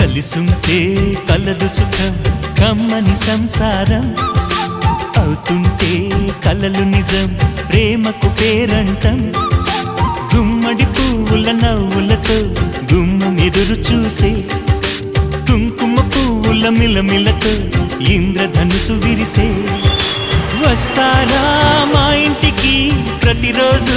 కలిసుంటే కలదు సుఖం కమ్మని సంసారం అవుతుంటే కలలు నిజం ప్రేమకు పేరంటం గుమ్మడి పువ్వుల నవ్వులతో గుమ్మం ఎదురు చూసే కుంకుమ పువ్వుల మిలమిలతో ఇంద్రధనుసు విరిసే వస్తారా మా ఇంటికి ప్రతిరోజు